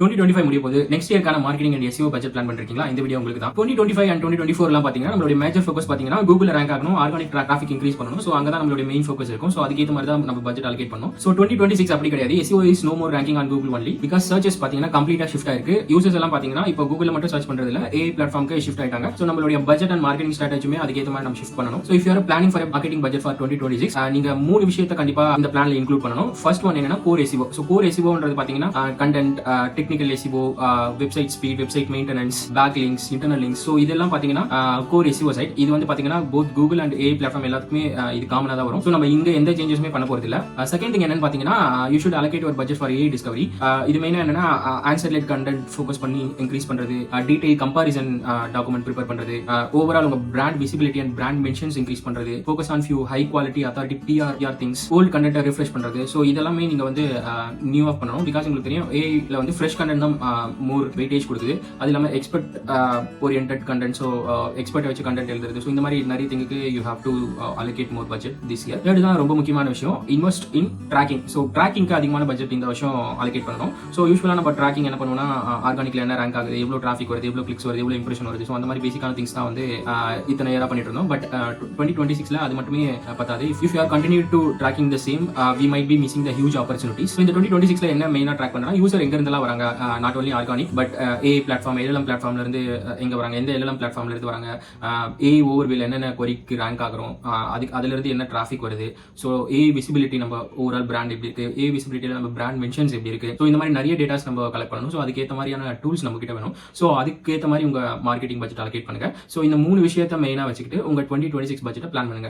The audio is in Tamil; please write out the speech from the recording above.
2025 முடிய போது நெக்ஸ்ட் இயர்க்கான marketing and SEO budget plan பண்ணிருக்கீங்களா? இந்த வீடியோ உங்களுக்கு தான். 2025 and 2024 எல்லாம் பாத்தீங்கன்னா நம்மளுடைய மேஜர் ஃபோக்கஸ் பாத்தீங்கன்னா கூகுள் ரேங்க் ஆகணும், ஆர்கானிக் டிராஃபிக் இன்க்ரீஸ் பண்ணணும். சோ அங்க தான் நம்மளுடைய மெயின் ஃபோக்கஸ் இருக்கும். சோ அதுக்கு ஏத்த மாதிரி தான் நம்ம பட்ஜெட் அலோகேட் பண்ணணும். சோ 2026 அப்படி கிடையாது. SEO is no more ranking on Google only because searches பாத்தீங்கன்னா கம்ப்ளீட்டா ஷிஃப்ட் ஆயிருக்கு. யூசர்ஸ் எல்லாம் பாத்தீங்கன்னா இப்போ கூகுள்ல மட்டும் சர்ச் பண்றது இல்ல, AI பிளாட்ஃபார்ம்க்கு ஷிஃப்ட் ஆயிட்டாங்க. சோ நம்மளுடைய பட்ஜெட் அண்ட் மார்க்கெட்டிங் ஸ்ட்ராட்டஜியுமே அதுக்கு ஏத்த மாதிரி நம்ம ஷிஃப்ட் பண்ணணும். So if you are planning for marketing budget for 2026 நீங்க மூணு விஷயத்தை கண்டிப்பா இந்த பிளான்ல இன்க்ளூட் பண்ணணும். ஃபர்ஸ்ட் ஒன் என்னன்னா கோர் SEO. சோ கோர் SEOன்றது பாத்தீங்கன்னா content, technical SEO, website speed, website maintenance, back links, internal links. So இதெல்லாம் பாத்தீங்கன்னா கோர் SEO சைட். இது வந்து பாத்தீங்கன்னா both Google and AI platform எல்லாத்துக்குமே இது காமனா தான் வரும். சோ நம்ம இங்க எந்த சேஞ்சஸுமே பண்ண போறது இல்ல. செகண்ட் திங் என்னன்னு பாத்தீங்கன்னா you should allocate your budget for AI discovery. இது மெயினா என்னன்னா ஆன்சர் லைட் கண்டென்ட் ஃபோக்கஸ் பண்ணி இன்க்ரீஸ் பண்றது, டீடைல் கம்பாரிசன் டாக்குமெண்ட் ப்ரிப்பேர் பண்றது, ஓவரால் உங்க brand visibility and brand mentions increase பண்றது, focus on few high quality authority PR things, old content refresh பண்றது. சோ இதெல்லாமே நீங்க வந்து நியூ ஆஃப் பண்ணணும். பிகாஸ் உங்களுக்கு தெரியும் AI ல வந்து ஃப்ரெஷ் கண்டென்ட் தான் மோர் வெயிட்டேஜ் கொடுக்குது. அது இல்லாம expert oriented content, so expert வச்சு கண்டென்ட் எழுதுறது. ஸோ இந்த மாதிரி நிறைய திங்குக்கு you have to allocate more budget this year. Third தான் ரொம்ப முக்கியமான விஷயம், இன்வெஸ்ட் இன் ட்ராக்கிங். ஸோ ட்ராக்கிங்க்கு அதிகமான பட்ஜெட் இந்த வருஷம் அலோகேட் பண்ணணும். ஸோ யூஸ்வலாக நம்ம ட்ராக்கிங் என்ன பண்ணுவோம்னா ஆர்கானிக்ல என்ன ரேங்க் ஆகுது, எவ்வளோ டிராஃபிக் வருது, எவ்வளோ கிளிக்ஸ் வருது, எவ்வளோ இம்ப்ரெஷன் வருது. ஸோ அந்த மாதிரி பேசிக்கான திங்ஸ் தான் வந்து இத்தனை இயரா பண்ணிட்டு இருந்தோம். பட் 2026ல அது மட்டுமே பத்தாது. If you are continue to tracking the same we might be missing the huge opportunities. இந்த 2026ல என்ன மெயினாக ட்ராக் பண்ணா யூசர் எங்க இருந்தெல்லாம் வராங்க, not only organic but AI platform, LLM பிளாட்ஃபார்ம்ல இருந்து எங்க வராங்க, எந்த LLM பிளாட்ஃபார்ம்ல இருந்து வராங்க, AI ஓவர்வியூல என்னென்ன கொரிக்கு ரேங்க் ஆகிறோம், அதுல இருந்து என்ன டிராஃபிக் வருது. ஸோ AI விசிபிலிட்டி நம்ம ஓவரால் பிராண்ட் எப்படி இருக்கு, AI விசிபிலிட்டியில நம்ம பிராண்ட் மென்ஷன்ஸ் எப்படி இருக்கு. ஸோ இந்த மாதிரி நிறைய டேட்டாஸ் நம்ம கலெக்ட் பண்ணணும். ஸோ அதுக்கேற்ற மாதிரியான டூல்ஸ் நம்ம கிட்ட வேணும். ஸோ அதுக்கேற்ற மாதிரி உங்க மார்க்கெட்டிங் பட்ஜெட் அலோகேட் பண்ணுங்க. ஸோ இந்த மூணு விஷயத்த மெயினா வச்சுக்கிட்டு உங்க 2026 பட்ஜெட்டை பிளான் பண்ணுங்க.